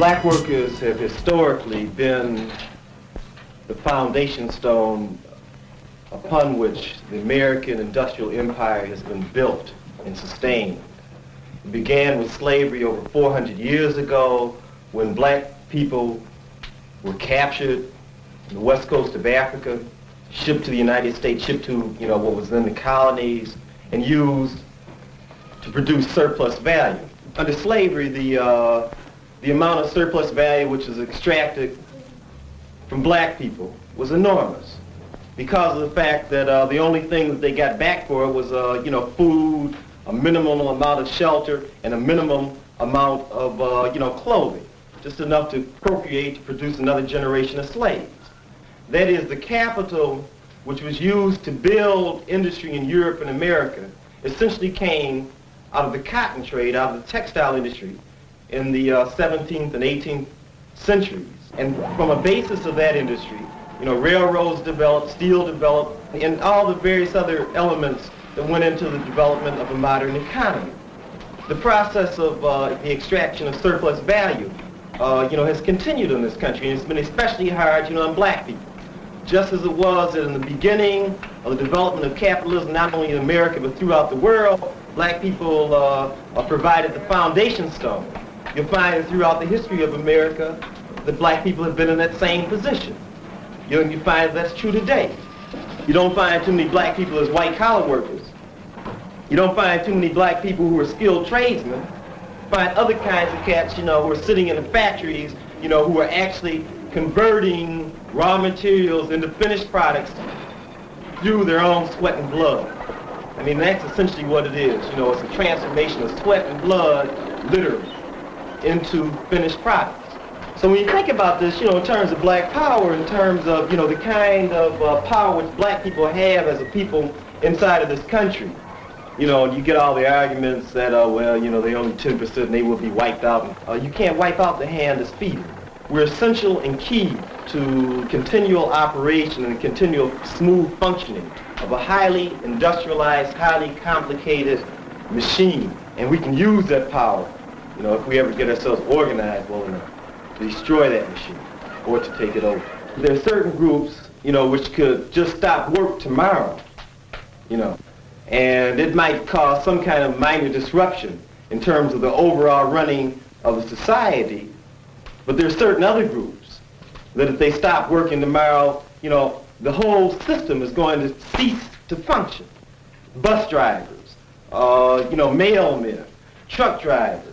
Black workers have historically been the foundation stone upon which the American industrial empire has been built and sustained. It began with slavery over 400 years ago when black people were captured on the west coast of Africa, shipped to the United States, shipped to what was then the colonies, and used to produce surplus value. Under slavery, the amount of surplus value which was extracted from black people was enormous because of the fact that the only thing that they got back for it was food, a minimal amount of shelter, and a minimum amount of clothing, just enough to procreate to produce another generation of slaves. That is, the capital which was used to build industry in Europe and America essentially came out of the cotton trade, out of the textile industry in the 17th and 18th centuries. And from a basis of that industry, railroads developed, steel developed, and all the various other elements that went into the development of a modern economy. The process of the extraction of surplus value, has continued in this country, and it's been especially hard, on black people. Just as it was in the beginning of the development of capitalism, not only in America but throughout the world, black people provided the foundation stone. You'll find that throughout the history of America that black people have been in that same position. You find that's true today. You don't find too many black people as white-collar workers. You don't find too many black people who are skilled tradesmen. You find other kinds of cats, who are sitting in the factories, who are actually converting raw materials into finished products through their own sweat and blood. I mean, that's essentially what it is. It's a transformation of sweat and blood, literally, into finished products. So when you think about this, in terms of black power, in terms of, the kind of power which black people have as a people inside of this country, you get all the arguments that, they're only 10% and they will be wiped out. You can't wipe out the hand that's feeding. We're essential and key to continual operation and continual smooth functioning of a highly industrialized, highly complicated machine. And we can use that power, if we ever get ourselves organized well enough to destroy that machine or to take it over. There are certain groups, which could just stop work tomorrow, and it might cause some kind of minor disruption in terms of the overall running of the society. But there are certain other groups that if they stop working tomorrow, the whole system is going to cease to function. Bus drivers, mailmen, truck drivers,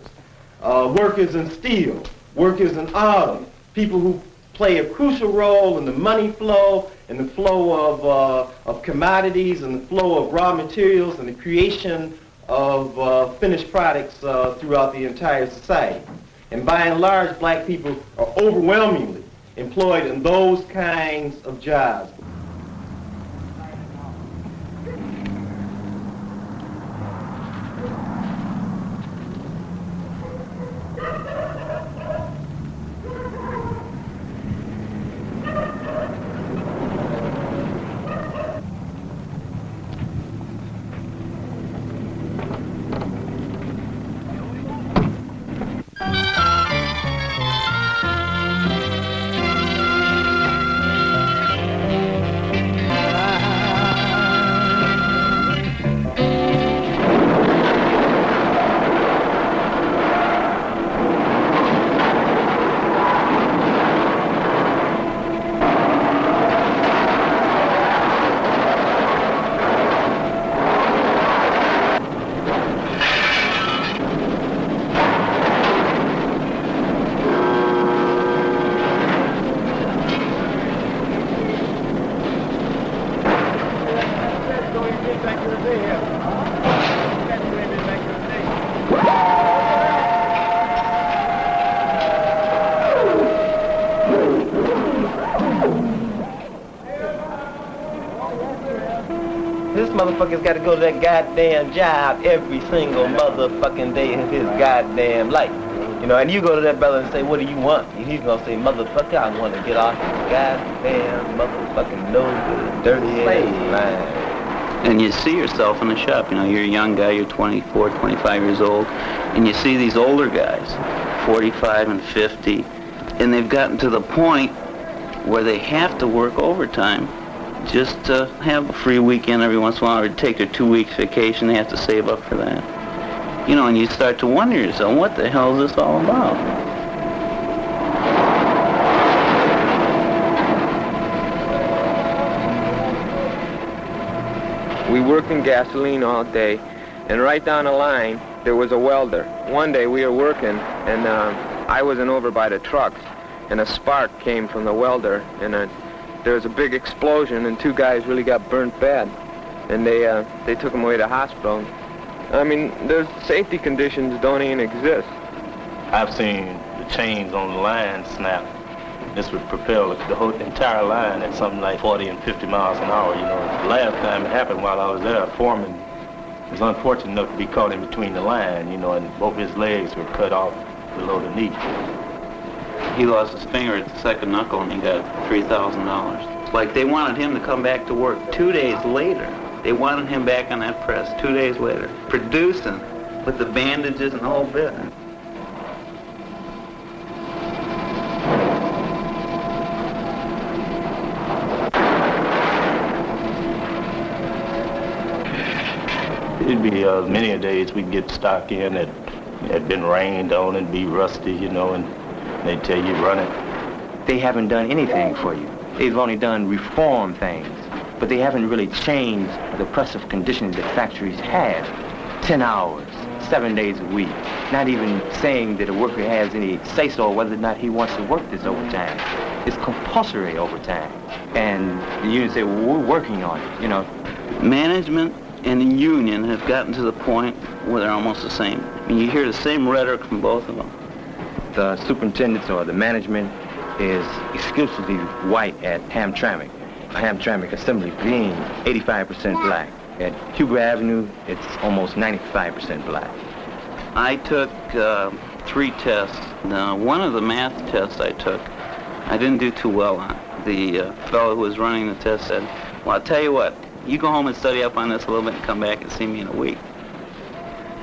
workers in steel, workers in auto, people who play a crucial role in the money flow and the flow of commodities and the flow of raw materials and the creation of finished products throughout the entire society. And by and large, black people are overwhelmingly employed in those kinds of jobs. Motherfucker's got to go to that goddamn job every single motherfucking day of his goddamn life. And you go to that brother and say, what do you want? And he's going to say, motherfucker, I want to get off this goddamn motherfucking no good, dirty ass line. And you see yourself in the shop, you're a young guy, you're 24, 25 years old, and you see these older guys, 45 and 50, and they've gotten to the point where they have to work overtime just to have a free weekend every once in a while, or take their 2 weeks vacation. They have to save up for that. You know, and you start to wonder yourself, what the hell is this all about? We worked in gasoline all day, and right down the line, there was a welder. One day we were working, and I wasn't over by the trucks, and a spark came from the welder, and there was a big explosion, and 2 guys really got burnt bad, and they took them away to the hospital. I mean, there's safety conditions don't even exist. I've seen the chains on the line snap. This would propel the whole entire line at something like 40 and 50 miles an hour. You know, the last time it happened while I was there, a foreman was unfortunate enough to be caught in between the line, you know, and both his legs were cut off below the knee. He lost his finger at the second knuckle, and he got $3,000. Like, they wanted him to come back to work 2 days later. They wanted him back on that press 2 days later, producing with the bandages and the whole bit. It'd be many a days we'd get stock in that had been rained on and be rusty, you know, and they'd tell you run it. They haven't done anything for you. They've only done reform things, but they haven't really changed the oppressive conditions that factories have. 10 hours, 7 days a week. Not even saying that a worker has any say-so whether or not he wants to work this overtime. It's compulsory overtime. And the union say, well, we're working on it, you know. Management and the union have gotten to the point where they're almost the same. I mean, you hear the same rhetoric from both of them. The superintendents or the management is exclusively white at Hamtramck. Hamtramck Assembly being 85% black. At Huber Avenue, it's almost 95% black. I took 3 tests. Now, one of the math tests I took, I didn't do too well on. The fellow who was running the test said, well, I'll tell you what, you go home and study up on this a little bit and come back and see me in a week.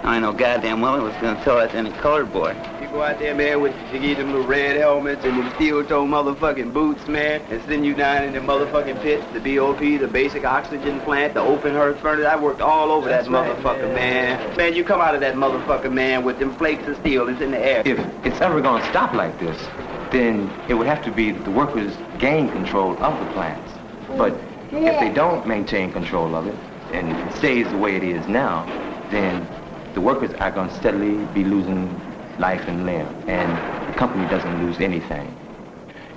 I know goddamn well I was going to tell that to any colored boy. You go out there, man, they give them little red helmets and them steel-toe motherfucking boots, man, and send you down in the motherfucking pits, the BOP, the basic oxygen plant, the open hearth furnace. I worked all over that motherfucker, man. Man, you come out of that motherfucker, man, with them flakes of steel that's in the air. If it's ever going to stop like this, then it would have to be that the workers gain control of the plants. But if they don't maintain control of it, and it stays the way it is now, then the workers are going to steadily be losing life and limb, and the company doesn't lose anything.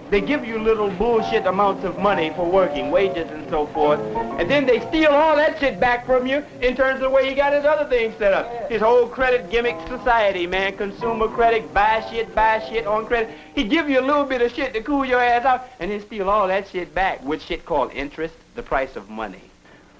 They give you little bullshit amounts of money for working, wages and so forth, and then they steal all that shit back from you in terms of the way he got his other things set up. His whole credit gimmick society, man, consumer credit, buy shit on credit. He give you a little bit of shit to cool your ass out, and then steal all that shit back with shit called interest, the price of money.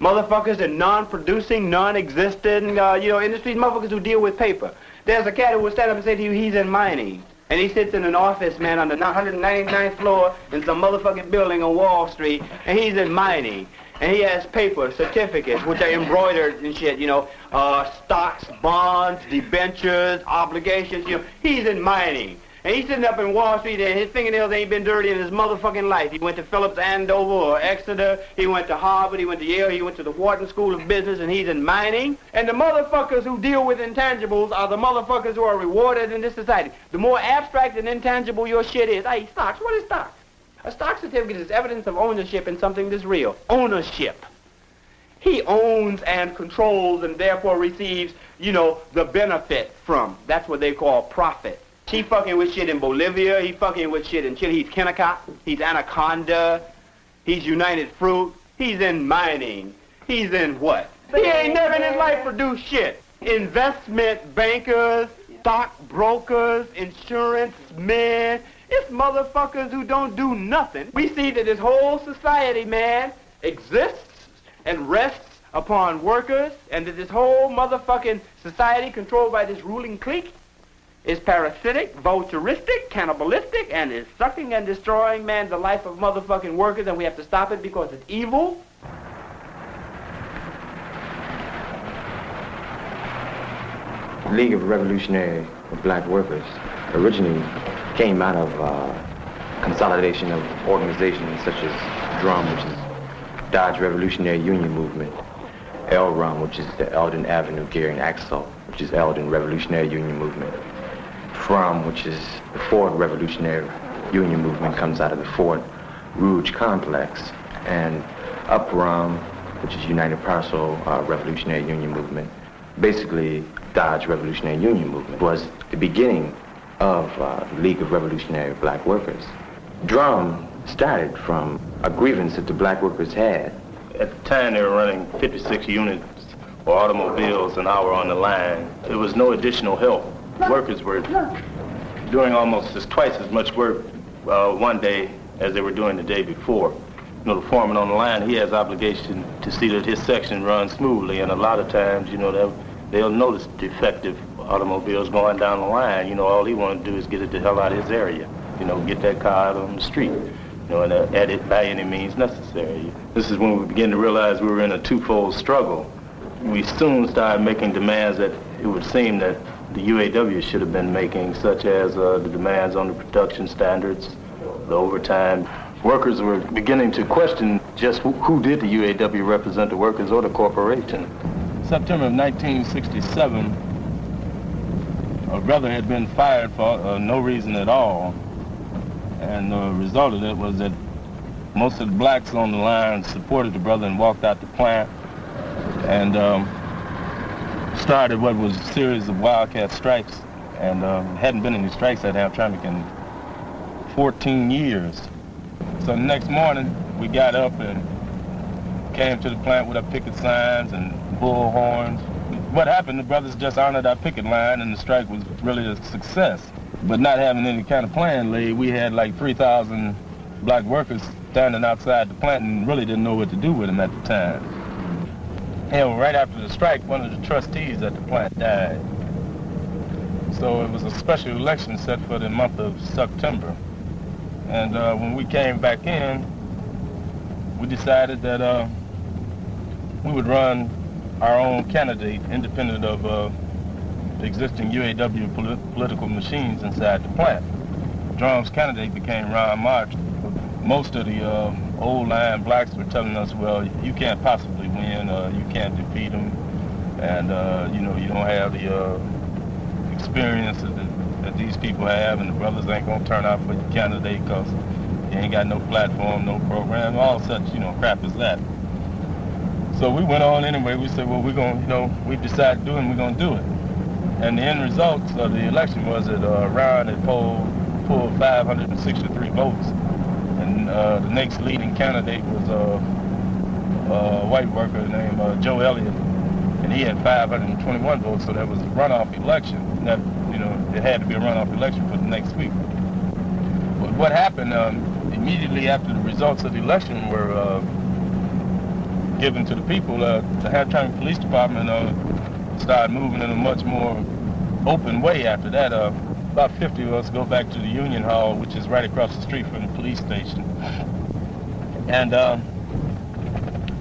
Motherfuckers in non-producing, non-existent, industries, motherfuckers who deal with paper. There's a cat who will stand up and say to you, he's in mining. And he sits in an office, man, on the 199th floor in some motherfucking building on Wall Street, and he's in mining. And he has paper, certificates, which are embroidered and shit, stocks, bonds, debentures, obligations, He's in mining. And he's sitting up in Wall Street, and his fingernails ain't been dirty in his motherfucking life. He went to Phillips Andover or Exeter. He went to Harvard. He went to Yale. He went to the Wharton School of Business, and he's in mining. And the motherfuckers who deal with intangibles are the motherfuckers who are rewarded in this society. The more abstract and intangible your shit is, hey, stocks, what is stocks? A stock certificate is evidence of ownership in something that's real. Ownership. He owns and controls and therefore receives, the benefit from. That's what they call profit. He fucking with shit in Bolivia. He fucking with shit in Chile. He's Kennecott. He's Anaconda. He's United Fruit. He's in mining. He's in what? He ain't never in his life produced shit. Investment bankers, stock brokers, insurance men. It's motherfuckers who don't do nothing. We see that this whole society, man, exists and rests upon workers, and that this whole motherfucking society controlled by this ruling clique is parasitic, vulturistic, cannibalistic, and is sucking and destroying, man, the life of motherfucking workers, and we have to stop it because it's evil. The League of Revolutionary of black workers originally came out of consolidation of organizations such as DRUM, which is Dodge Revolutionary Union Movement, LRUM, which is the Eldon Avenue Gear and Axle, which is Eldon Revolutionary Union Movement, FRUM, which is the Ford Revolutionary Union Movement, comes out of the Fort Rouge complex, and UPRUM, which is United Parcel Revolutionary Union Movement. Basically, Dodge Revolutionary Union Movement was the beginning of the League of Revolutionary Black Workers. DRUM started from a grievance that the black workers had. At the time, they were running 56 units or automobiles an hour on the line. There was no additional help. Workers were doing almost twice as much work one day as they were doing the day before. You know, the foreman on the line, he has obligation to see that his section runs smoothly, and a lot of times, you know, they'll notice defective automobiles going down the line. You know, all he wanted to do is get it the hell out of his area. You know, get that car out on the street. You know, and edit by any means necessary. This is when we began to realize we were in a twofold struggle. We soon started making demands that it would seem that the UAW should have been making, such as the demands on the production standards, the overtime. Workers were beginning to question just who did the UAW represent, the workers or the corporation. September of 1967, a brother had been fired for no reason at all. And the result of it was that most of the blacks on the line supported the brother and walked out the plant and started what was a series of wildcat strikes. And hadn't been any strikes at Hamtramck in 14 years. So the next morning, we got up and came to the plant with our picket signs and bullhorns. What happened, the brothers just honored our picket line and the strike was really a success. But not having any kind of plan laid, we had like 3,000 black workers standing outside the plant and really didn't know what to do with them at the time. You know, right after the strike, one of the trustees at the plant died. So it was a special election set for the month of September. And when we came back in, we decided that we would run our own candidate independent of the existing UAW political machines inside the plant. DRUM's candidate became Ron March. Most of the old line blacks were telling us, well, you can't possibly win, you can't defeat them, and you know, you don't have the experience that these people have, and the brothers ain't gonna turn out for your candidate because you ain't got no platform, no program, all such, you know, crap as that. So we went on anyway. We said, well, we're gonna, you know, we've decided to do it and we're gonna do it. And the end result of the election was that Ron had pulled 563 votes. And the next leading candidate was a white worker named Joe Elliott. And he had 521 votes, so that was a runoff election. That, you know, it had to be a runoff election for the next week. But what happened immediately after the results of the election were given to the people, the Hamtramck Police Department started moving in a much more open way after that. About 50 of us go back to the Union Hall, which is right across the street from the police station. And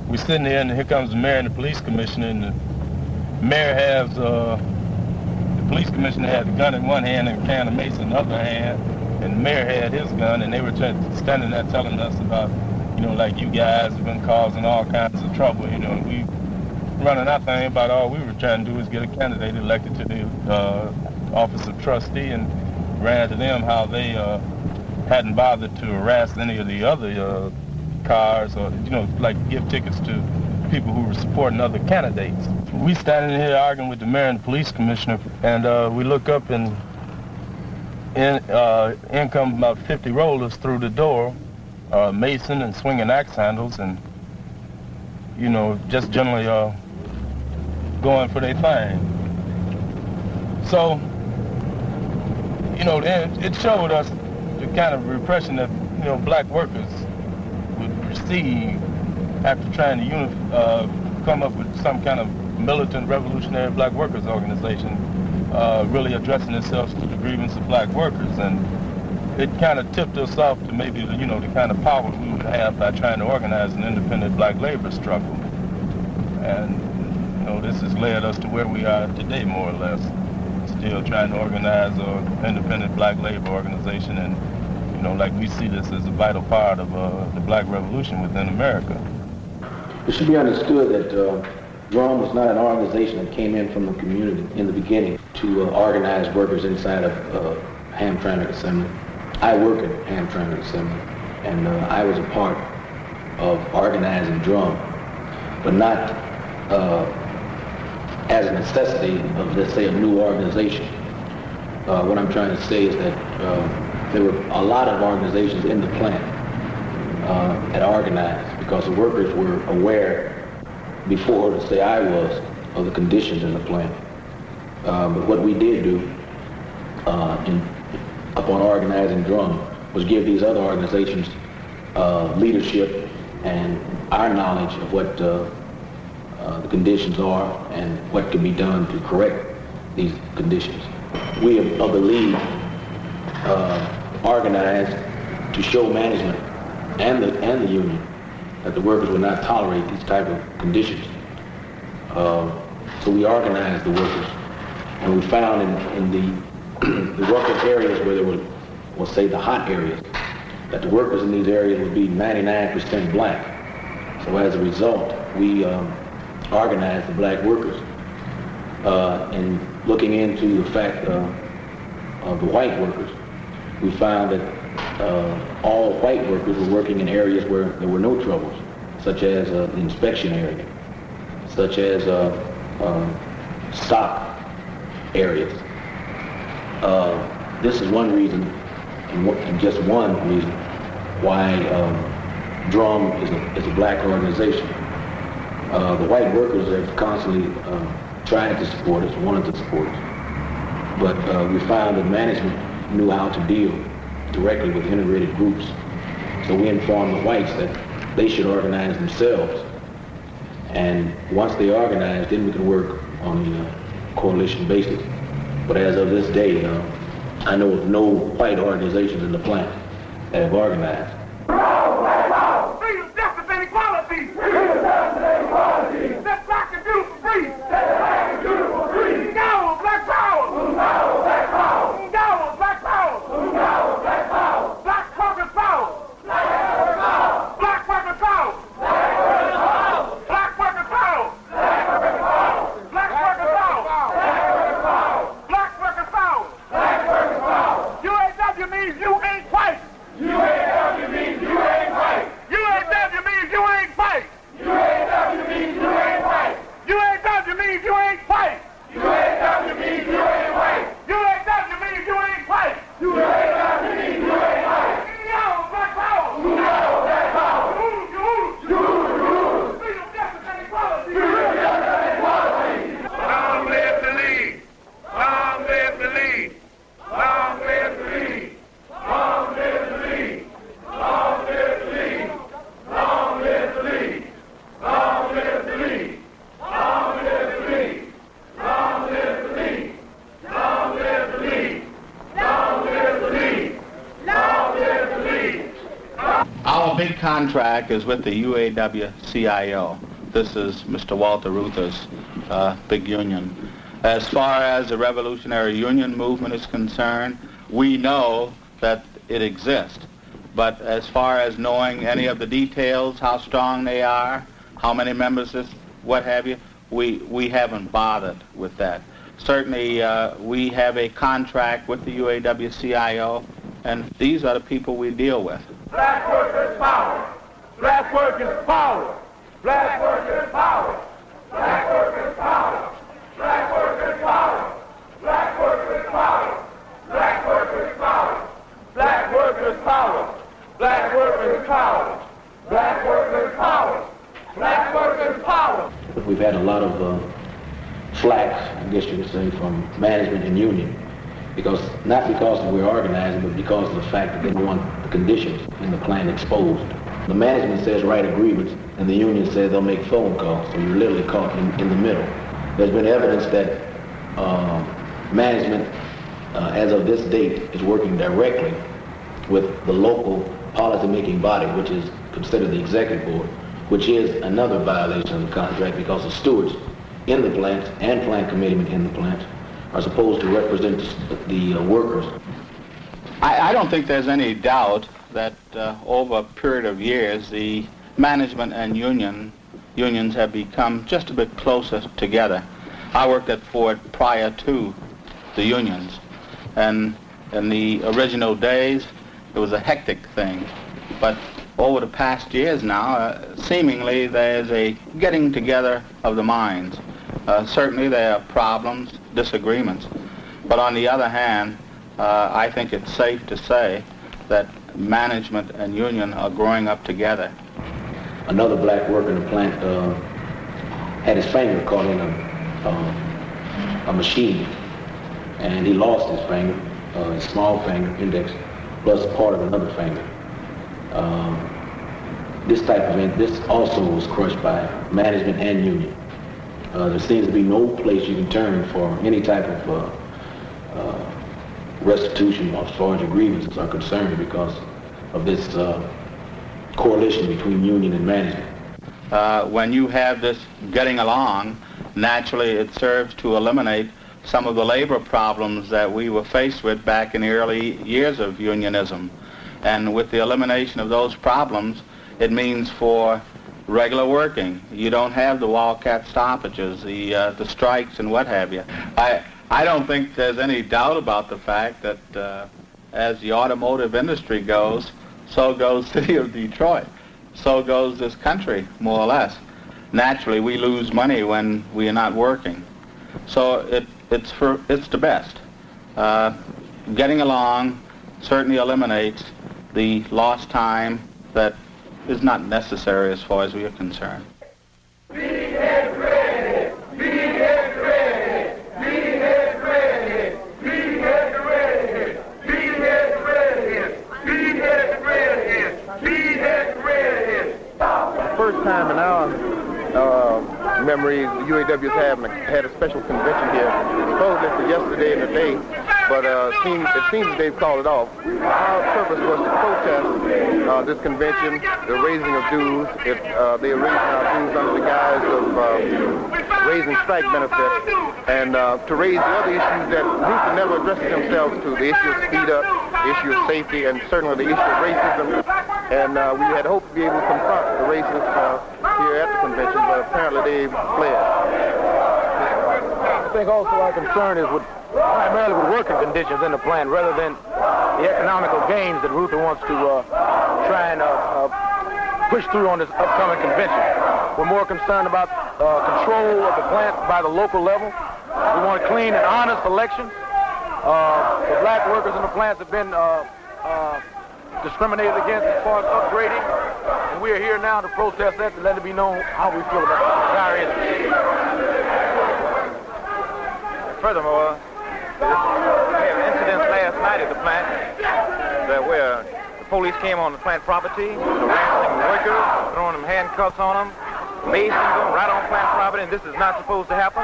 we're sitting there, and here comes the mayor and the police commissioner, and the mayor has, the police commissioner had the gun in one hand and a can of mace in the other hand, and the mayor had his gun, and they were just standing there telling us about, you know, like, you guys have been causing all kinds of trouble, you know, and we running our thing about all we were trying to do is get a candidate elected to the office of trustee, and ran to them how they hadn't bothered to harass any of the other cars or, you know, like give tickets to people who were supporting other candidates. We standing here arguing with the mayor and the police commissioner, and we look up and in come about 50 rollers through the door, mason and swinging axe handles, and, you know, just generally going for their thing. So, you know, it showed us the kind of repression that, you know, black workers would receive after trying to come up with some kind of militant revolutionary black workers organization, really addressing itself to the grievance of black workers. And it kind of tipped us off to maybe, you know, the kind of power we would have by trying to organize an independent black labor struggle. And, you know, this has led us to where we are today, more or less. still trying to organize an independent black labor organization, and like we see this as a vital part of the black revolution within America. It should be understood that DRUM was not an organization that came in from the community in the beginning to organize workers inside of Hamtramck Assembly. I work at Hamtramck Assembly, and I was a part of organizing DRUM, but not as a necessity of, let's say, a new organization. What I'm trying to say is that there were a lot of organizations in the plant that organized because the workers were aware before, let's say, I was, of the conditions in the plant. But what we did do upon organizing DRUM was give these other organizations leadership and our knowledge of what the conditions are and what can be done to correct these conditions. We, I believe, organized to show management and the union that the workers would not tolerate these type of conditions. So we organized the workers, and we found in the worker areas where there were, we'll say, the hot areas, that the workers in these areas would be 99% black. So as a result, we organized the black workers. And looking into the fact of the white workers, we found that all white workers were working in areas where there were no troubles, such as the inspection area, such as stock areas. This is one reason, and just one reason, why DRUM is a black organization. The white workers have constantly tried to support us, wanted to support us, but we found that management knew how to deal directly with integrated groups. So we informed the whites that they should organize themselves, and once they organized, then we could work on a coalition basis. But as of this day, I know of no white organizations in the plant that have organized. Freedom, justice, and equality! Freedom, justice, and equality! Let black and beautiful free! Let black and beautiful free! Go, black power! Go, black power! Go, black power! Go, black power! Black workers power! Black workers power! Black workers power! Black workers power! Black workers power! Black workers power! Black workers power! Black workers power! Black workers power! UAW means you ain't white! UAW means you ain't white! UAW means you ain't white! UAW means you ain't white! UAW means you ain't white! UAW means you ain't white! UAW means you ain't white! UAW means you ain't white! No, black power! No, black power! Freedom, justice, and equality! Freedom, justice, and equality! Long live the lead! Long live the lead! Long live the lead! Long live the lead! Long live the lead! Long live the lead! Long live the lead! Long live the lead! Long live the lead! Long live the lead! Long live the lead! Long live the lead! Our big contract is with the UAW-CIO. This is Mr. Walter Reuther's big union. As far as the revolutionary union movement is concerned, we know that it exists. But as far as knowing any of the details, how strong they are, how many members, what have you, we haven't bothered with that. Certainly, we have a contract with the UAW-CIO, and these are the people we deal with. Black workers power! Black workers power! Black workers power! Black workers power! Black workers power! Black workers power! Black workers power! Black workers power! Black workers power! Black workers power! Black workers power! We've had a lot of flack, I guess you could say, from management and union, not because we're organizing, but because of the fact that they want the conditions in the plant exposed. The management says write agreements, and the union says they'll make phone calls, so you're literally caught in the middle. There's been evidence that management, as of this date, is working directly with the local policy-making body, which is considered the executive board, which is another violation of the contract because the stewards in the plant and plant committeemen in the plant are supposed to represent the workers. I don't think there's any doubt that over a period of years, the management and unions have become just a bit closer together. I worked at Ford prior to the unions, and in the original days, it was a hectic thing. But over the past years now, seemingly there's a getting together of the minds. Certainly there are problems, disagreements, but on the other hand, I think it's safe to say that management and union are growing up together. Another black worker in the plant had his finger caught in a machine, and he lost his finger, his small finger, index, plus part of another finger. This type of event, this also was crushed by management and union. There seems to be no place you can turn for any type of restitution as far as your grievances are concerned because of this coalition between union and management. When you have this getting along, naturally it serves to eliminate some of the labor problems that we were faced with back in the early years of unionism. And with the elimination of those problems, it means for regular working. You don't have the wildcat stoppages, the strikes and what have you. I don't think there's any doubt about the fact that as the automotive industry goes, so goes the city of Detroit. So goes this country, more or less. Naturally, we lose money when we are not working. So it's the best. Getting along certainly eliminates the lost time that is not necessary as far as we are concerned. First time in our memory, the UAW had a special convention here, supposedly for yesterday and today, but it seems they've called it off. Our purpose was to protest this convention, the raising of dues. If they are raising our dues under the guise of raising strike benefits, and to raise the other issues that Luther never addresses themselves to, the issue of speed up, the issue of safety, and certainly the issue of racism. And we had hoped to be able to confront the racists here at the convention, but apparently they've fled. I think also our concern is primarily with working conditions in the plant rather than the economical gains that Luther wants to try and push through on this upcoming convention. We're more concerned about control of the plant by the local level. We want clean and honest elections. The black workers in the plants have been discriminated against as far as upgrading, and we are here now to protest that, to let it be known how we feel about our issues. Furthermore, we had incidents last night at the plant where the police came on the plant property, harassing workers, throwing them handcuffs on them, macing them right on plant property, and this is not supposed to happen,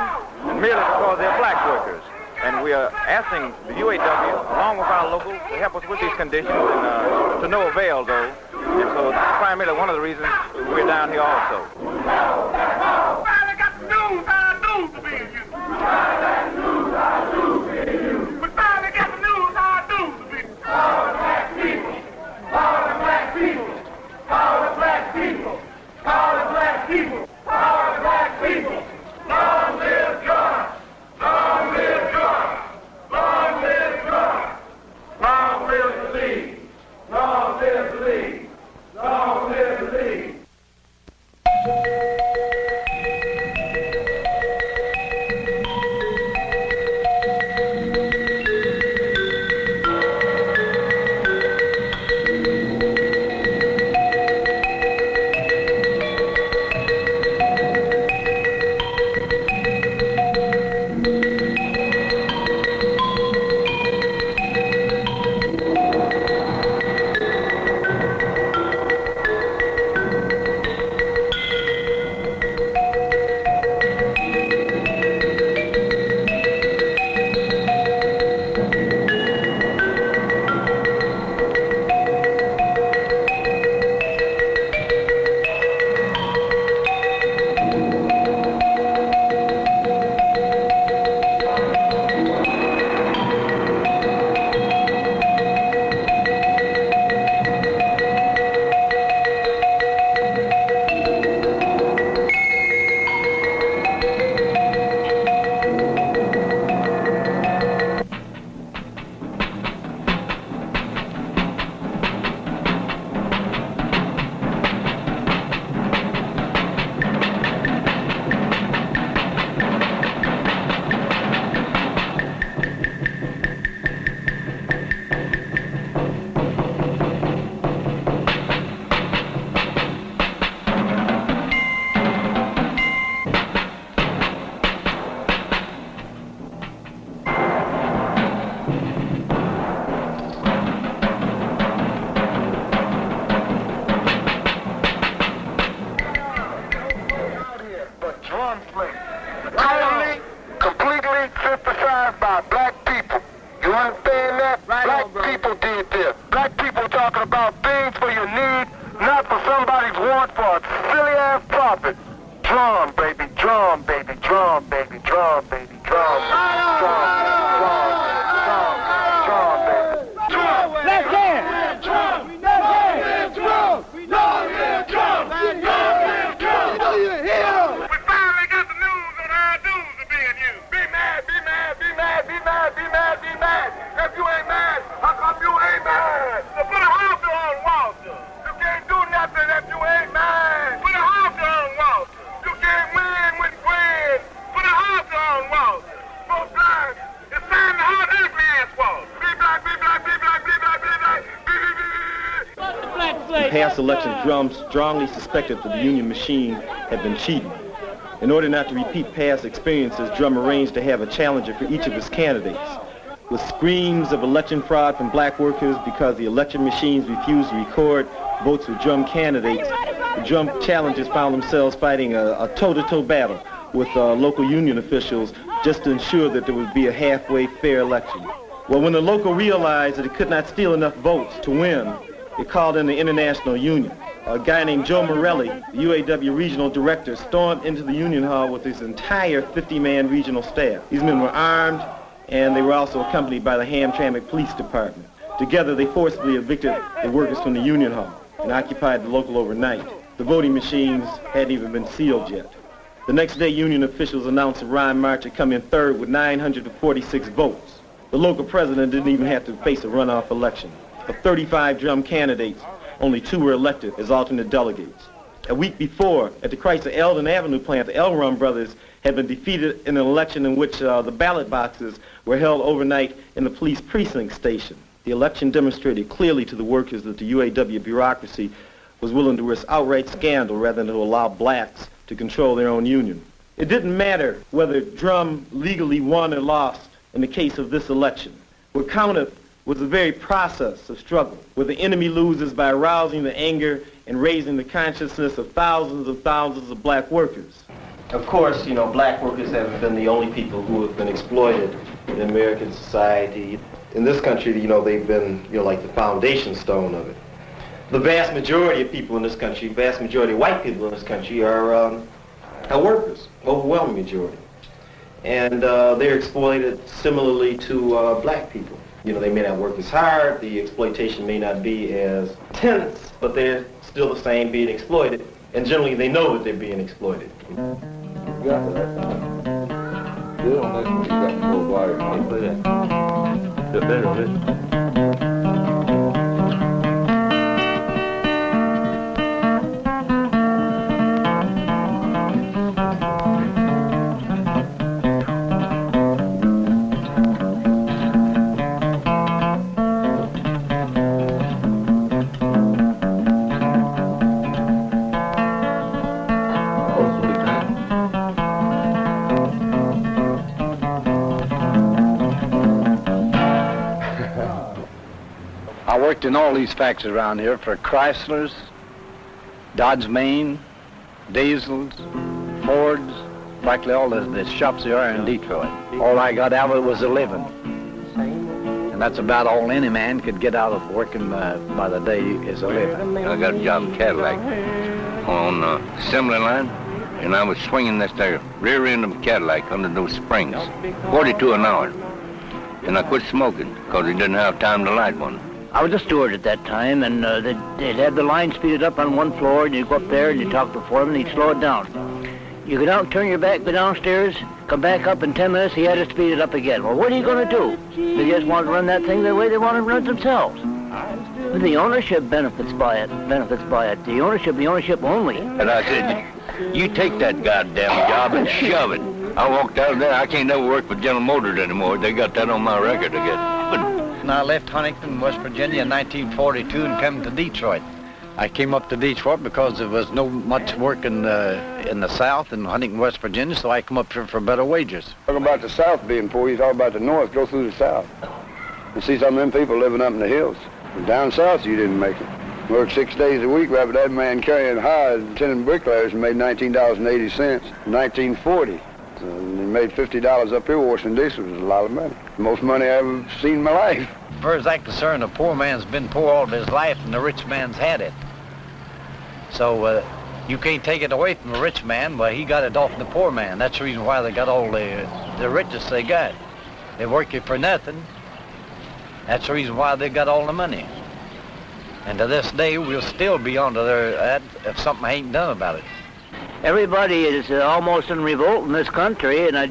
merely because they're black workers. And we are asking the UAW, along with our locals, to help us with these conditions, and to no avail, though. And so that's primarily one of the reasons we're down here also. Finally got the news, our news to be you. We finally got the news, our news to be. All the black people, all the black people, all the black people, all the black people, all the black people. Long live God! Long live God! Long live God! Long live the League! Long live the League! Long live the League! your need, not for somebody's want for a silly-ass profit. Drum, baby, drum, baby, drum, baby, drum, baby, drum, drum, drum, drum, drum, baby. Drum! Let's dance! Drum! Let's dance! Drum! We don't hear drum! We don't hear drum! We don't even hear them! We finally got the news on our dues are being used. Be mad, be mad, be mad, be mad, be mad, be mad. If you ain't mad, how come you ain't mad? So put a halter on Walter. You can't do nothing if you ain't mad. Put a halter on Walter. You can't win with Gwen. Put a halter on Walter. Go blind. It's time to halt ugly ass Walter. Be black, be black, be black, be black, be black, be, be, be, be. In past elections, Drum strongly suspected that the Union machine had been cheating. In order not to repeat past experiences, Drum arranged to have a challenger for each of his candidates. With screams of election fraud from black workers because the election machines refused to record votes for Drum candidates, the Drum challengers found themselves fighting a toe-to-toe battle with local union officials just to ensure that there would be a halfway fair election. Well, when the local realized that it could not steal enough votes to win, it called in the International Union. A guy named Joe Morelli, the UAW regional director, stormed into the union hall with his entire 50-man regional staff. These men were armed, and they were also accompanied by the Hamtramck Police Department. Together, they forcibly evicted the workers from the union hall and occupied the local overnight. The voting machines hadn't even been sealed yet. The next day, union officials announced that Ron March had come in third with 946 votes. The local president didn't even have to face a runoff election. Of 35 Drum candidates, only 2 were elected as alternate delegates. A week before, at the Chrysler Eldon Avenue plant, the Elrum brothers had been defeated in an election in which the ballot boxes were held overnight in the police precinct station. The election demonstrated clearly to the workers that the UAW bureaucracy was willing to risk outright scandal rather than to allow blacks to control their own union. It didn't matter whether Drum legally won or lost in the case of this election. What counted was the very process of struggle, where the enemy loses by arousing the anger and raising the consciousness of thousands of black workers. Of course, black workers haven't been the only people who have been exploited in American society. In this country, they've been, like the foundation stone of it. The vast majority of people in this country, vast majority of white people in this country are workers, overwhelming majority. And they're exploited similarly to black people. They may not work as hard, the exploitation may not be as intense, but they're still the same being exploited. And generally they know that they're being exploited. I worked in all these factories around here for Chryslers, Dodge Main, Diesels, Fords, practically all the shops there are in Detroit. All I got out of it was a living. And that's about all any man could get out of working by the day is a living. I got a job in Cadillac on the assembly line, and I was swinging this there rear end of a Cadillac under those springs, 42 an hour. And I quit smoking because he didn't have time to light one. I was a steward at that time, and they'd have the line speeded up on one floor, and you'd go up there and you'd talk to the foreman, and he'd slow it down. You go down, turn your back, go downstairs, come back up in 10 minutes, he had to speed it up again. Well, what are you going to do? They just want to run that thing the way they want to run it themselves. But the ownership benefits by it. The ownership only. And I said, you take that goddamn job and shove it. I walked out of there, I can't never work for General Motors anymore. They got that on my record again. And I left Huntington, West Virginia in 1942 and came to Detroit. I came up to Detroit because there was no much work in the South in Huntington, West Virginia, so I come up here for better wages. Talking about the South being poor, you talk about the North, go through the South. You see some of them people living up in the hills. Down South, you didn't make it. Worked 6 days a week, right, but that man carrying hire, attending bricklayers, and made $19.80 in 1940. So he made $50 up here washing dishes, was a lot of money. Most money I've ever seen in my life. As far as I'm concerned, the poor man's been poor all of his life, and the rich man's had it. So you can't take it away from the rich man, but he got it off the poor man. That's the reason why they got all the richest they got. They work it for nothing. That's the reason why they got all the money. And to this day, we'll still be under that if something ain't done about it. Everybody is almost in revolt in this country, and I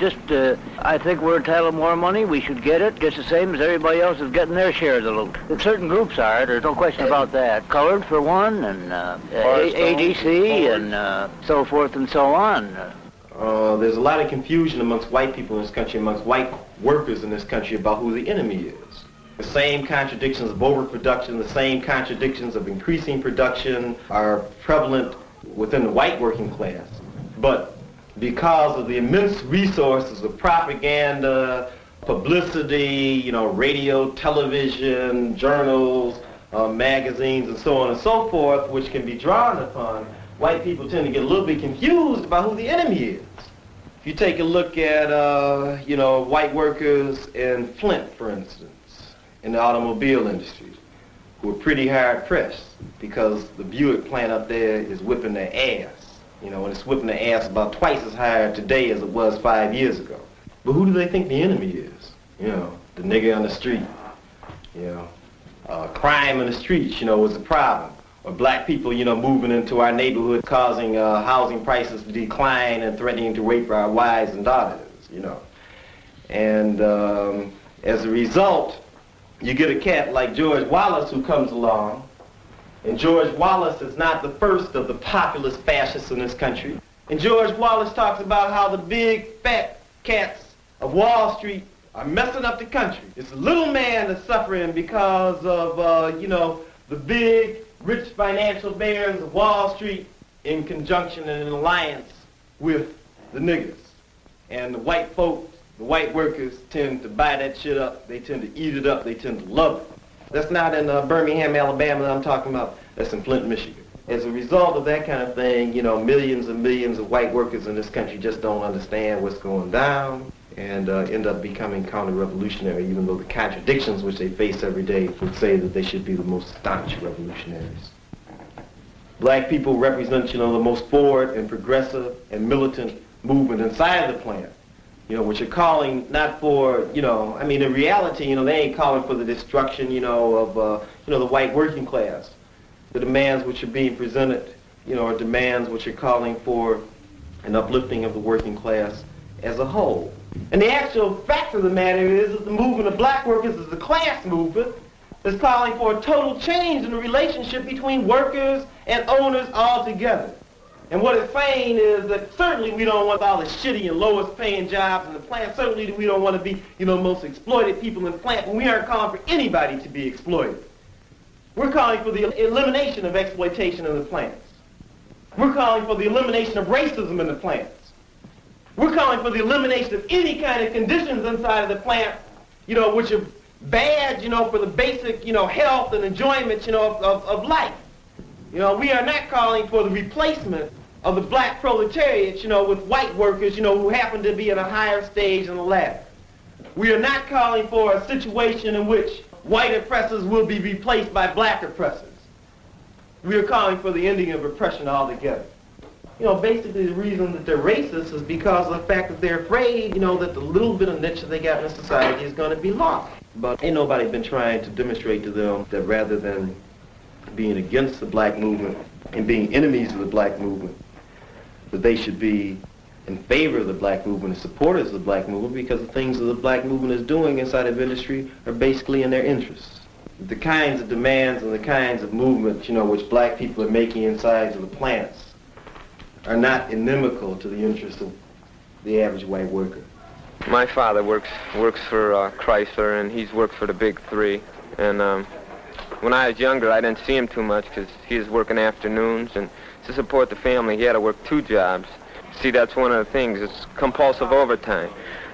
think we're entitled to more money. We should get it just the same as everybody else is getting their share of the loot. Certain groups are, there's no question about that. Colored, for one, and ADC, and so forth and so on. There's a lot of confusion amongst white people in this country, amongst white workers in this country about who the enemy is. The same contradictions of overproduction, the same contradictions of increasing production are prevalent within the white working class. But because of the immense resources of propaganda, publicity, radio, television, journals, magazines, and so on and so forth, which can be drawn upon, white people tend to get a little bit confused about who the enemy is. If you take a look at, white workers in Flint, for instance, in the automobile industry, who are pretty hard pressed because the Buick plant up there is whipping their ass. And it's whipping their ass about twice as hard today as it was 5 years ago. But who do they think the enemy is? The nigger on the street. Crime in the streets, was a problem. Or black people, moving into our neighborhood, causing housing prices to decline and threatening to rape our wives and daughters, And as a result, you get a cat like George Wallace who comes along, and George Wallace is not the first of the populist fascists in this country. And George Wallace talks about how the big fat cats of Wall Street are messing up the country. It's the little man that's suffering because of, the big, rich financial barons of Wall Street in conjunction and in alliance with the niggers. And the white folks, the white workers tend to buy that shit up. They tend to eat it up. They tend to love it. That's not in Birmingham, Alabama that I'm talking about. That's in Flint, Michigan. As a result of that kind of thing, millions and millions of white workers in this country just don't understand what's going down and end up becoming counter-revolutionary, even though the contradictions which they face every day would say that they should be the most staunch revolutionaries. Black people represent, the most forward and progressive and militant movement inside the plant. Which are calling not for, in reality, they ain't calling for the destruction, of, the white working class. The demands which are being presented, are demands which are calling for an uplifting of the working class as a whole. And the actual fact of the matter is that the movement of black workers is a class movement that's calling for a total change in the relationship between workers and owners altogether. And what it's saying is that certainly we don't want all the shitty and lowest paying jobs in the plant. Certainly we don't want to be, most exploited people in the plant. But we aren't calling for anybody to be exploited. We're calling for the elimination of exploitation in the plants. We're calling for the elimination of racism in the plants. We're calling for the elimination of any kind of conditions inside of the plant, which are bad, for the basic, health and enjoyment, of life. We are not calling for the replacement of the black proletariat, with white workers, who happen to be in a higher stage on the ladder. We are not calling for a situation in which white oppressors will be replaced by black oppressors. We are calling for the ending of oppression altogether. Basically the reason that they're racist is because of the fact that they're afraid, that the little bit of niche that they got in society is going to be lost. But ain't nobody been trying to demonstrate to them that rather than being against the black movement and being enemies of the black movement, that they should be in favor of the black movement and supporters of the black movement, because the things that the black movement is doing inside of industry are basically in their interests. The kinds of demands and the kinds of movements, which black people are making inside of the plants are not inimical to the interests of the average white worker. My father works for Chrysler, and he's worked for the big three. And when I was younger, I didn't see him too much because he was working afternoons, and to support the family, he had to work 2 jobs. See, that's one of the things. It's compulsive overtime.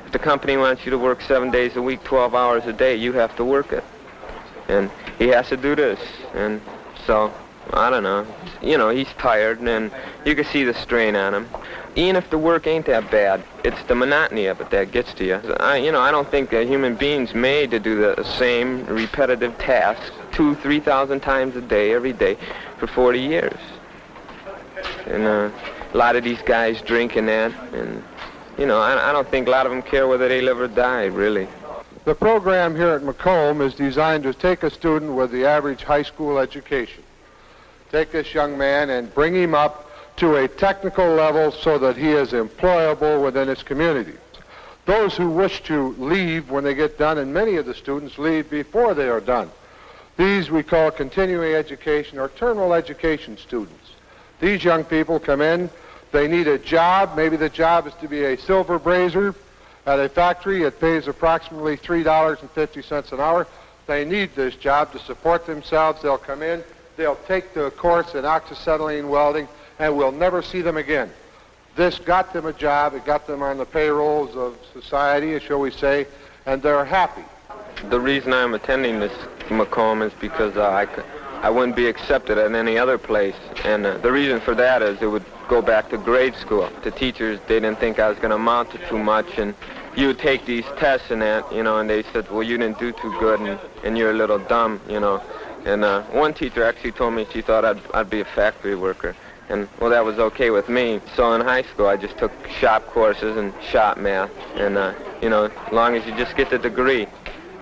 If the company wants you to work 7 days a week, 12 hours a day, you have to work it. And he has to do this. And so I don't know. You know, he's tired, and you can see the strain on him. Even if the work ain't that bad, it's the monotony of it that gets to you. I don't think that human beings made to do the same repetitive tasks 2,000-3,000 times a day, every day, for 40 years. And a lot of these guys drinking that, and, you know, I don't think a lot of them care whether they live or die, really. The program here at Macomb is designed to take a student with the average high school education, take this young man and bring him up to a technical level so that he is employable within his community. Those who wish to leave when they get done, and many of the students leave before they are done. These we call continuing education or terminal education students. These young people come in, they need a job. Maybe the job is to be a silver brazier at a factory. It pays approximately $3.50 an hour. They need this job to support themselves. They'll come in, they'll take the course in oxyacetylene welding, and we'll never see them again. This got them a job. It got them on the payrolls of society, shall we say, and they're happy. The reason I'm attending this Macomb is because I wouldn't be accepted at any other place. And the reason for that is it would go back to grade school. The teachers, they didn't think I was going to amount to too much, and you would take these tests and that, you know, and they said, well, you didn't do too good, and you're a little dumb, you know. And one teacher actually told me she thought I'd be a factory worker. And, well, that was okay with me. So in high school, I just took shop courses and shop math. And, you know, as long as you just get the degree,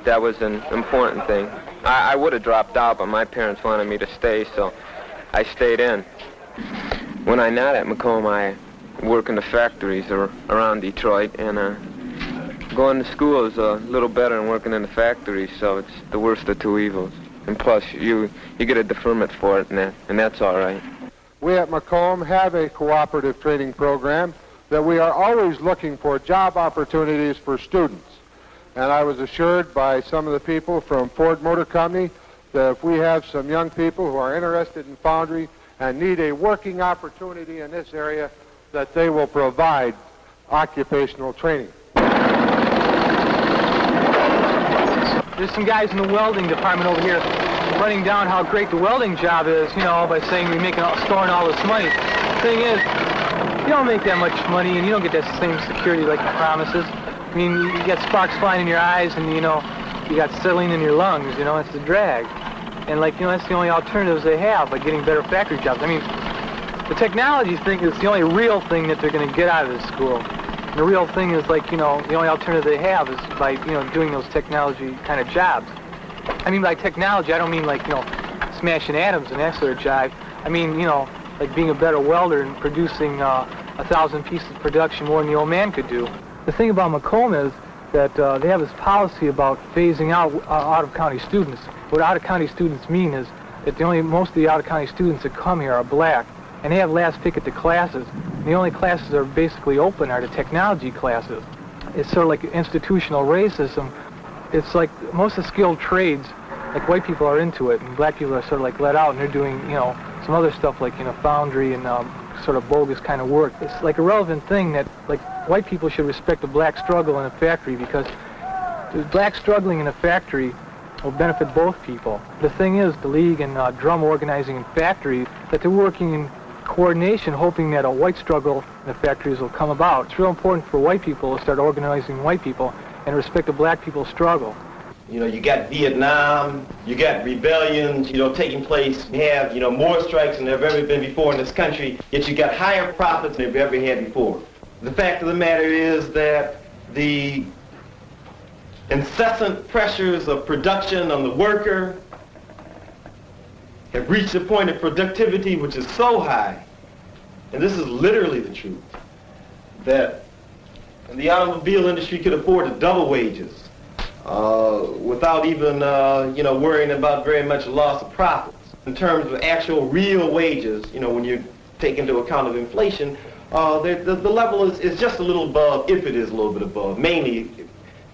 that was an important thing. I would have dropped out, but my parents wanted me to stay, so I stayed in. When I'm not at Macomb, I work in the factories around Detroit, and going to school is a little better than working in the factories, so it's the worst of two evils. And plus, you get a deferment for it, and that's all right. We at Macomb have a cooperative training program that we are always looking for job opportunities for students. And I was assured by some of the people from Ford Motor Company that if we have some young people who are interested in foundry and need a working opportunity in this area, that they will provide occupational training. There's some guys in the welding department over here running down how great the welding job is, you know, by saying we storing all this money. The thing is, you don't make that much money and you don't get that same security like the promises. I mean, you got sparks flying in your eyes and, you know, you got acetylene in your lungs, you know, it's the drag. And, like, you know, that's the only alternatives they have, like getting better factory jobs. I mean, the technology thing is the only real thing that they're going to get out of this school. And the real thing is, like, you know, the only alternative they have is by, you know, doing those technology kind of jobs. I mean, by technology, I don't mean, like, you know, smashing atoms and that sort of jive. I mean, you know, like being a better welder and producing 1,000 pieces of production more than the old man could do. The thing about Macomb is that they have this policy about phasing out out-of-county students. What out-of-county students mean is that most of the out-of-county students that come here are black, and they have last pick at the classes. And the only classes that are basically open are the technology classes. It's sort of like institutional racism. It's like most of the skilled trades, like white people are into it, and black people are sort of like let out, and they're doing, you know, some other stuff like, you know, foundry and sort of bogus kind of work. It's like a relevant thing that, like, white people should respect the black struggle in a factory, because the black struggling in a factory will benefit both people. The thing is, the league and drum organizing in factory, that they're working in coordination, hoping that a white struggle in the factories will come about. It's real important for white people to start organizing white people and respect the black people's struggle. You know, you got Vietnam, you got rebellions, you know, taking place. You have, you know, more strikes than there have ever been before in this country, yet you got higher profits than they've ever had before. The fact of the matter is that the incessant pressures of production on the worker have reached a point of productivity which is so high, and this is literally the truth, that the automobile industry could afford to double wages without even, you know, worrying about very much loss of profits. In terms of actual real wages, you know, when you take into account of inflation, the level is just a little above, if it is a little bit above, mainly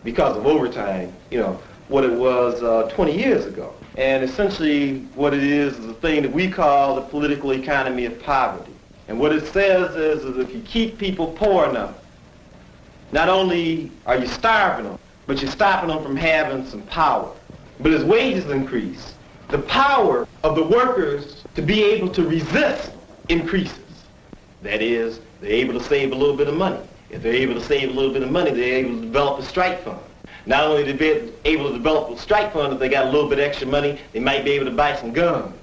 because of overtime, you know, what it was 20 years ago. And essentially what it is a thing that we call the political economy of poverty. And what it says is that if you keep people poor enough, not only are you starving them, but you're stopping them from having some power. But as wages increase, the power of the workers to be able to resist increases. That is, they're able to save a little bit of money. If they're able to save a little bit of money, they're able to develop a strike fund. Not only to be able to develop a strike fund, if they got a little bit extra money, they might be able to buy some guns.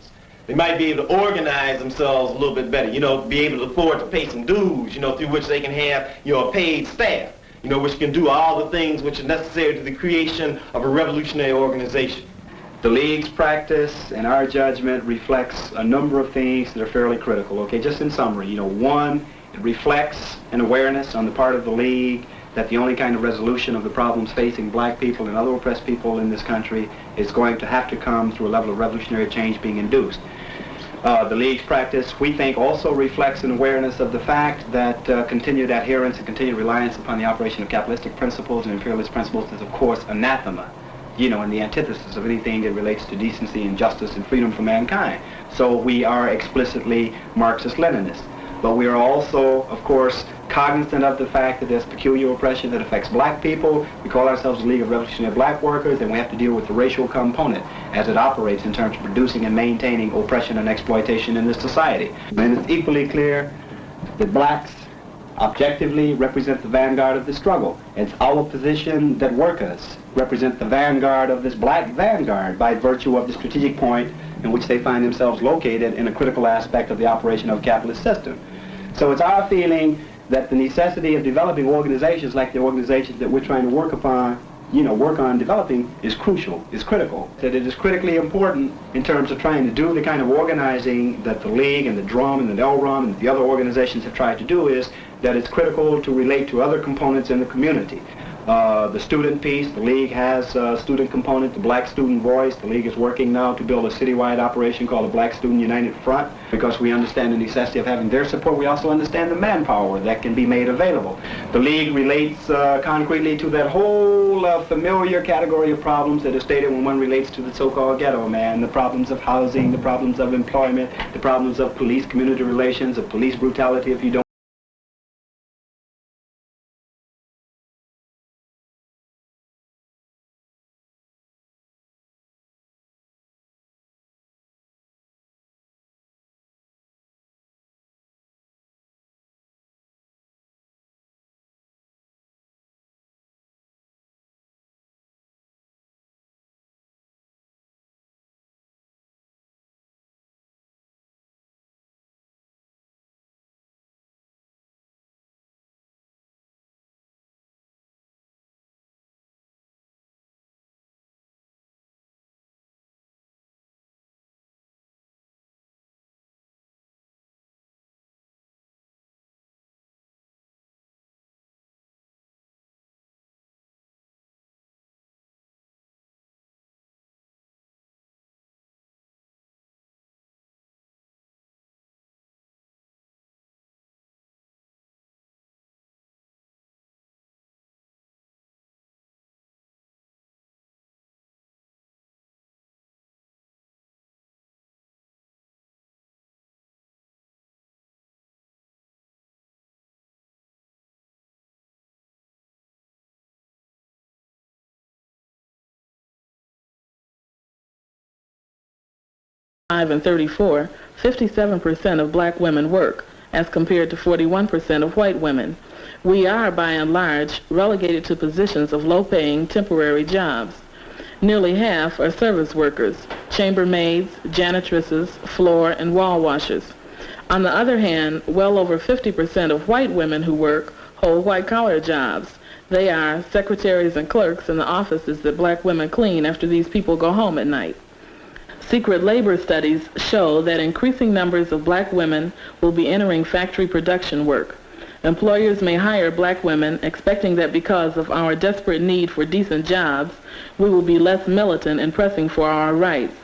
They might be able to organize themselves a little bit better, be able to afford to pay some dues, through which they can have, a paid staff, which can do all the things which are necessary to the creation of a revolutionary organization. The League's practice, in our judgment, reflects a number of things that are fairly critical. Okay, just in summary, one, it reflects an awareness on the part of the League that the only kind of resolution of the problems facing black people and other oppressed people in this country is going to have to come through a level of revolutionary change being induced. The League's practice, we think, also reflects an awareness of the fact that continued adherence and continued reliance upon the operation of capitalistic principles and imperialist principles is, of course, anathema, and the antithesis of anything that relates to decency and justice and freedom for mankind. So we are explicitly Marxist-Leninists. But we are also, of course, cognizant of the fact that there's peculiar oppression that affects black people. We call ourselves the League of Revolutionary Black Workers, and we have to deal with the racial component as it operates in terms of producing and maintaining oppression and exploitation in this society. And it's equally clear that blacks objectively represent the vanguard of the struggle. It's our position that workers represent the vanguard of this black vanguard by virtue of the strategic point in which they find themselves located in a critical aspect of the operation of the capitalist system. So it's our feeling that the necessity of developing organizations like the organizations that we're trying to work on developing is crucial, is critical. That it is critically important in terms of trying to do the kind of organizing that the League and the Drum and the LRUM and the other organizations have tried to do is that it's critical to relate to other components in the community. The student piece, the League has a student component, the Black Student Voice. The League is working now to build a citywide operation called the Black Student United Front because we understand the necessity of having their support. We also understand the manpower that can be made available. The League relates concretely to that whole familiar category of problems that are stated when one relates to the so-called ghetto man, the problems of housing, the problems of employment, the problems of police-community relations, of police brutality if you don't. And 34, 57% of black women work, as compared to 41% of white women. We are, by and large, relegated to positions of low-paying temporary jobs. Nearly half are service workers, chambermaids, janitresses, floor and wall washers. On the other hand, well over 50% of white women who work hold white-collar jobs. They are secretaries and clerks in the offices that black women clean after these people go home at night. Secret labor studies show that increasing numbers of black women will be entering factory production work. Employers may hire black women expecting that because of our desperate need for decent jobs, we will be less militant in pressing for our rights.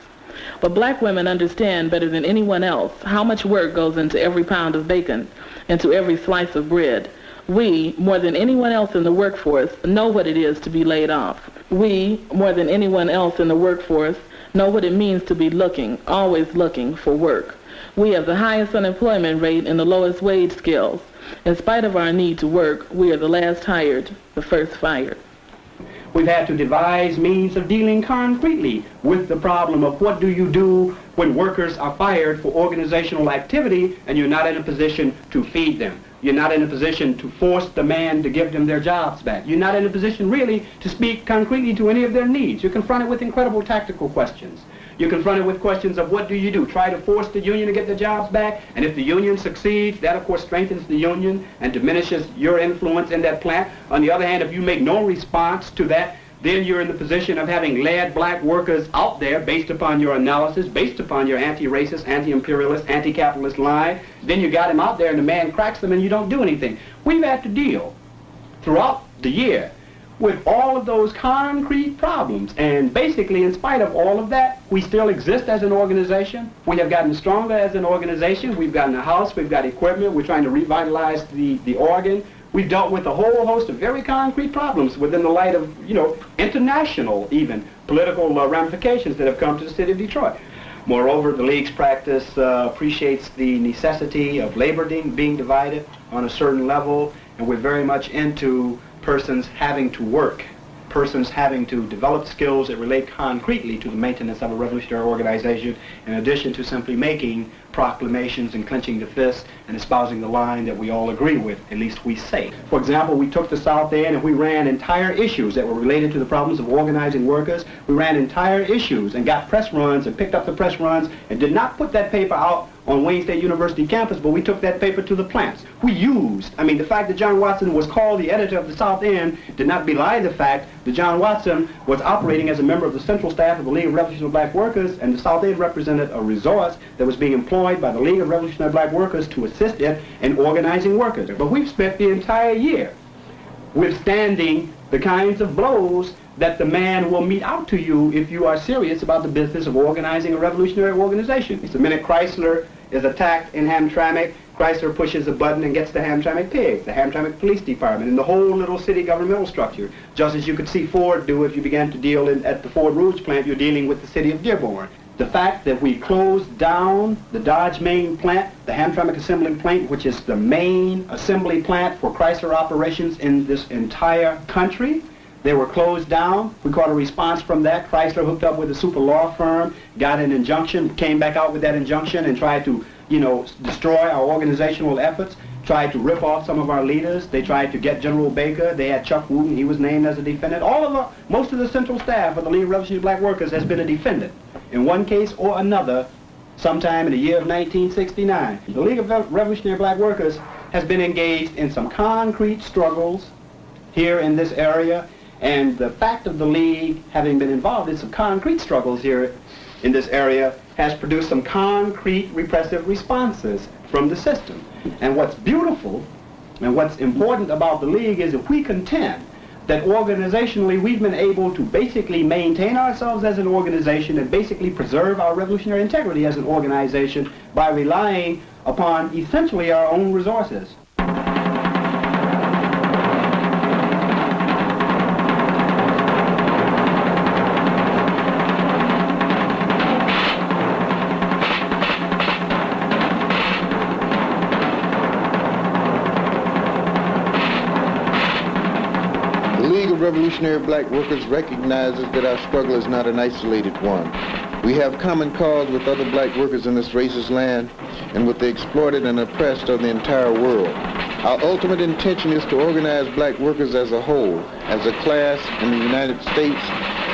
But black women understand better than anyone else how much work goes into every pound of bacon, into every slice of bread. We, more than anyone else in the workforce, know what it is to be laid off. We, more than anyone else in the workforce, know what it means to be looking, always looking for work. We have the highest unemployment rate and the lowest wage scales. In spite of our need to work, we are the last hired, the first fired. We've had to devise means of dealing concretely with the problem of what do you do when workers are fired for organizational activity and you're not in a position to feed them. You're not in a position to force the man to give them their jobs back. You're not in a position really to speak concretely to any of their needs. You're confronted with incredible tactical questions. You're confronted with questions of what do you do? Try to force the union to get the jobs back, and if the union succeeds, that of course strengthens the union and diminishes your influence in that plant. On the other hand, if you make no response to that, then you're in the position of having led black workers out there based upon your analysis, based upon your anti-racist, anti-imperialist, anti-capitalist line. Then you got him out there and the man cracks them and you don't do anything. We've had to deal throughout the year with all of those concrete problems. And basically, in spite of all of that, we still exist as an organization. We have gotten stronger as an organization. We've gotten a house, we've got equipment, we're trying to revitalize the organ. We've dealt with a whole host of very concrete problems within the light of, international even political ramifications that have come to the city of Detroit. Moreover, the League's practice appreciates the necessity of labor being divided on a certain level, and we're very much into persons having to work, persons having to develop skills that relate concretely to the maintenance of a revolutionary organization, in addition to simply making proclamations and clenching the fist and espousing the line that we all agree with, at least we say. For example, we took the South End and we ran entire issues that were related to the problems of organizing workers. We ran entire issues and got press runs and picked up the press runs and did not put that paper out on Wayne State University campus, but we took that paper to the plants. We used, the fact that John Watson was called the editor of the South End did not belie the fact that John Watson was operating as a member of the central staff of the League of Revolutionary Black Workers, and the South End represented a resource that was being employed by the League of Revolutionary Black Workers to assist it in organizing workers. But we've spent the entire year withstanding the kinds of blows that the man will mete out to you if you are serious about the business of organizing a revolutionary organization. It's the minute Chrysler is attacked in Hamtramck, Chrysler pushes a button and gets the Hamtramck pigs, the Hamtramck Police Department, and the whole little city governmental structure. Just as you could see Ford do if you began to deal at the Ford Rouge plant, you're dealing with the city of Dearborn. The fact that we closed down the Dodge main plant, the Hamtramck assembly plant, which is the main assembly plant for Chrysler operations in this entire country, they were closed down. We caught a response from that. Chrysler hooked up with a super law firm, got an injunction, came back out with that injunction and tried to, destroy our organizational efforts, tried to rip off some of our leaders. They tried to get General Baker. They had Chuck Wooten. He was named as a defendant. Most of the central staff of the League of Revolutionary Black Workers has been a defendant in one case or another sometime in the year of 1969. The League of Revolutionary Black Workers has been engaged in some concrete struggles here in this area. And the fact of the League having been involved in some concrete struggles here in this area has produced some concrete repressive responses from the system. And what's beautiful and what's important about the League is if we contend that organizationally we've been able to basically maintain ourselves as an organization and basically preserve our revolutionary integrity as an organization by relying upon essentially our own resources. Revolutionary Black Workers recognizes that our struggle is not an isolated one. We have common cause with other black workers in this racist land and with the exploited and oppressed of the entire world. Our ultimate intention is to organize black workers as a whole, as a class in the United States,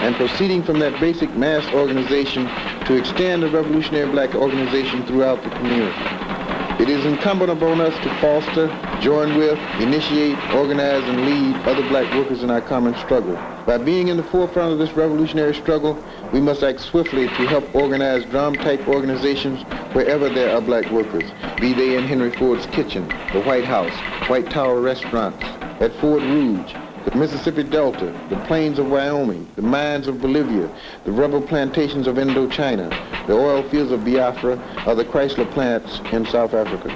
and proceeding from that basic mass organization to extend the revolutionary black organization throughout the community. It is incumbent upon us to foster, join with, initiate, organize, and lead other black workers in our common struggle. By being in the forefront of this revolutionary struggle, we must act swiftly to help organize drum-type organizations wherever there are black workers, be they in Henry Ford's kitchen, the White House, White Tower restaurants, at Ford Rouge, the Mississippi Delta, the plains of Wyoming, the mines of Bolivia, the rubber plantations of Indochina, the oil fields of Biafra, or the Chrysler plants in South Africa.